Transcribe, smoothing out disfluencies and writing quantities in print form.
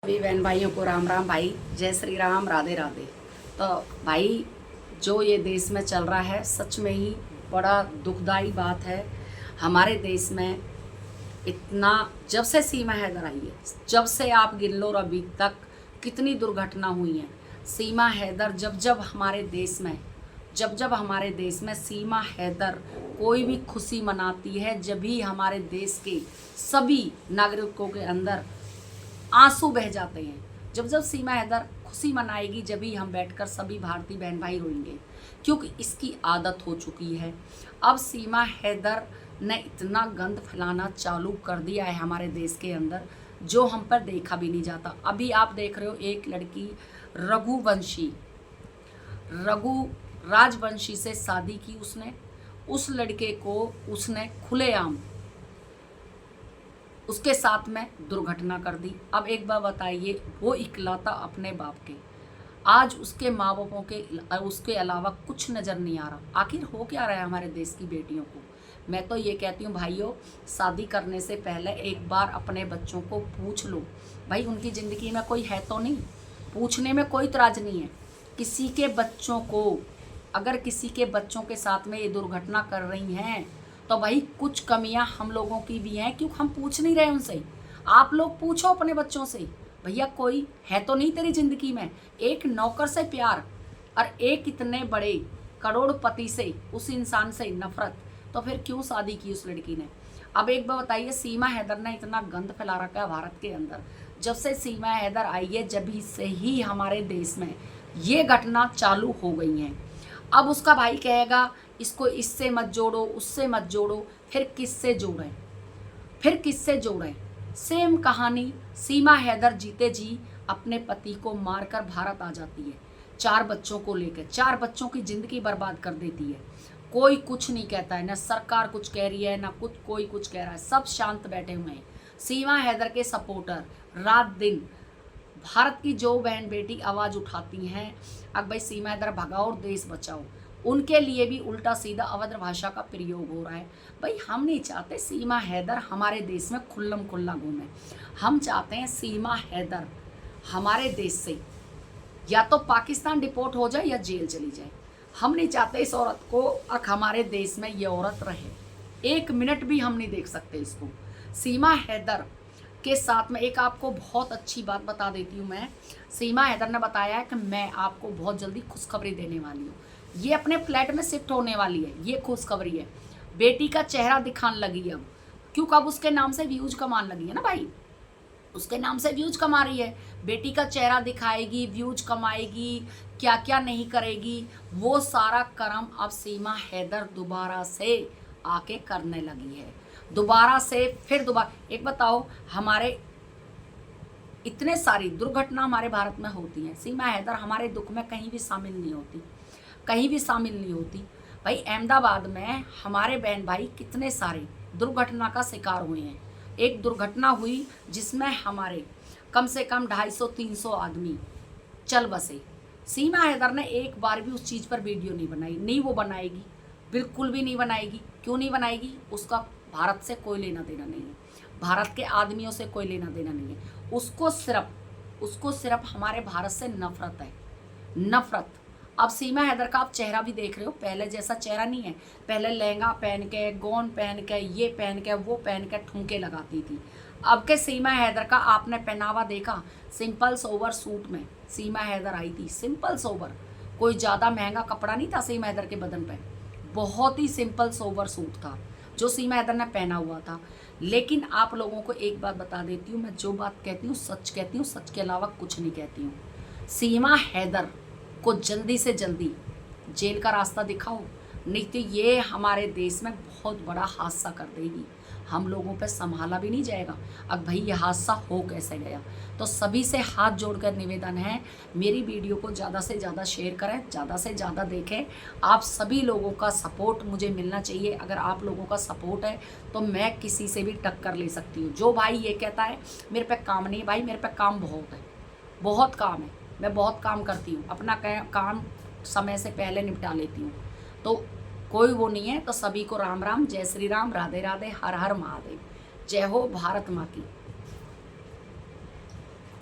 सभी बहन भाइयों को राम राम भाई, जय श्री राम, राधे राधे। तो भाई, जो ये देश में चल रहा है सच में ही बड़ा दुखदाई बात है। हमारे देश में इतना, जब से सीमा हैदर आई है, जब से आप गिन लो और अभी तक कितनी दुर्घटना हुई है। सीमा हैदर जब जब हमारे देश में सीमा हैदर कोई भी खुशी मनाती है, जब भी हमारे देश के सभी नागरिकों के अंदर आंसू बह जाते हैं। जब जब सीमा हैदर खुशी मनाएगी, जब ही हम बैठकर सभी भारतीय बहन भाई रोएंगे, क्योंकि इसकी आदत हो चुकी है। अब सीमा हैदर ने इतना गंद फैलाना चालू कर दिया है हमारे देश के अंदर, जो हम पर देखा भी नहीं जाता। अभी आप देख रहे हो, एक लड़की रघु राजवंशी से शादी की उसने, उस लड़के को उसने खुलेआम उसके साथ में दुर्घटना कर दी। अब एक बार बताइए, वो इकलौता अपने बाप के, आज उसके माँ बापों के उसके अलावा कुछ नज़र नहीं आ रहा। आखिर हो क्या रहा है हमारे देश की बेटियों को। मैं तो ये कहती हूँ भाइयों, शादी करने से पहले एक बार अपने बच्चों को पूछ लो, भाई उनकी ज़िंदगी में कोई है तो नहीं। पूछने में कोई इतराज़ नहीं है। किसी के बच्चों को, अगर किसी के बच्चों के साथ में ये दुर्घटना कर रही हैं, तो भाई कुछ कमियां हम लोगों की भी हैं, क्यों हम पूछ नहीं रहे उनसे। आप लोग पूछो अपने बच्चों से, भैया कोई है तो नहीं तेरी ज़िंदगी में। एक नौकर से प्यार और एक इतने बड़े करोड़पति से, उस इंसान से नफरत, तो फिर क्यों शादी की उस लड़की ने। अब एक बार बताइए, सीमा हैदर ने इतना गंद फैला रखा है भारत के अंदर। जब से सीमा हैदर आई है, जब से ही हमारे देश में ये घटना चालू हो गई हैं। अब उसका भाई कहेगा इसको इससे मत जोड़ो, उससे मत जोड़ो, फिर किससे जोड़ें। सेम कहानी, सीमा हैदर जीते जी अपने पति को मारकर भारत आ जाती है, 4 बच्चों को लेकर, 4 बच्चों की जिंदगी बर्बाद कर देती है। कोई कुछ नहीं कहता है, ना सरकार कुछ कह रही है, ना कोई कुछ कह रहा है, सब शांत बैठे हुए हैं। सीमा हैदर के सपोर्टर रात दिन भारत की जो बहन बेटी आवाज़ उठाती हैं, अब भाई सीमा हैदर भगाओ और देश बचाओ, उनके लिए भी उल्टा सीधा अभद्र भाषा का प्रयोग हो रहा है। भाई हम नहीं चाहते सीमा हैदर हमारे देश में खुल्लम खुल्ला घूमे। हम चाहते हैं सीमा हैदर हमारे देश से या तो पाकिस्तान डिपोर्ट हो जाए या जेल चली जाए। हम नहीं चाहते इस औरत को और हमारे देश में ये औरत रहे। 1 मिनट भी हम नहीं देख सकते इसको। सीमा हैदर के साथ में एक आपको बहुत अच्छी बात बता देती हूँ मैं। सीमा हैदर ने बताया है कि मैं आपको बहुत जल्दी खुशखबरी देने वाली हूँ। ये अपने फ्लैट में शिफ्ट होने वाली है, ये खुशखबरी है। बेटी का चेहरा दिखाने लगी अब, क्योंकि अब उसके नाम से व्यूज कमाने लगी है ना भाई, उसके नाम से व्यूज कमा रही है। बेटी का चेहरा दिखाएगी, व्यूज कमाएगी, क्या क्या नहीं करेगी, वो सारा कर्म अब सीमा हैदर दोबारा से आके करने लगी है। दोबारा से एक बताओ, हमारे इतने सारी दुर्घटना हमारे भारत में होती हैं, सीमा हैदर हमारे दुख में कहीं भी शामिल नहीं होती। भाई अहमदाबाद में हमारे बहन भाई कितने सारे दुर्घटना का शिकार हुए हैं। एक दुर्घटना हुई जिसमें हमारे कम से कम 250-300 आदमी चल बसे। सीमा हैदर ने एक बार भी उस चीज़ पर वीडियो नहीं बनाई, नहीं वो बनाएगी, बिल्कुल भी नहीं बनाएगी। क्यों नहीं बनाएगी? उसका भारत से कोई लेना देना नहीं है, भारत के आदमियों से कोई लेना देना नहीं है। उसको सिर्फ हमारे भारत से नफरत है, नफरत। अब सीमा हैदर का आप चेहरा भी देख रहे हो, पहले जैसा चेहरा नहीं है। पहले लहंगा पहन के, गौन पहन के, ये पहन के, वो पहन के ठुमके लगाती थी। अब के सीमा हैदर का आपने पहनावा देखा, सिंपल सोबर सूट में सीमा हैदर आई थी। सिंपल सोबर, कोई ज़्यादा महंगा कपड़ा नहीं था सीमा हैदर के बदन पे, बहुत ही सिंपल सोबर सूट था जो सीमा हैदर ने पहना हुआ था। लेकिन आप लोगों को एक बात बता देती हूँ, मैं जो बात कहती हूँ सच कहती हूँ, सच के अलावा कुछ नहीं कहती हूँ। सीमा हैदर को जल्दी से जल्दी जेल का रास्ता दिखाओ, नहीं तो ये हमारे देश में बहुत बड़ा हादसा कर देगी। हम लोगों पे संभाला भी नहीं जाएगा। अब भाई ये हादसा हो कैसे गया। तो सभी से हाथ जोड़कर निवेदन है, मेरी वीडियो को ज़्यादा से ज़्यादा शेयर करें, ज़्यादा से ज़्यादा देखें। आप सभी लोगों का सपोर्ट मुझे मिलना चाहिए। अगर आप लोगों का सपोर्ट है तो मैं किसी से भी टक्कर ले सकती हूँ। जो भाई ये कहता है मेरे पे काम नहीं, भाई मेरे पे काम बहुत है, बहुत काम है, मैं बहुत काम करती हूँ, अपना काम समय से पहले निपटा लेती हूँ। तो कोई वो नहीं है। तो सभी को राम राम, जय श्री राम, राधे राधे, हर हर महादेव, जय हो भारत माँ की।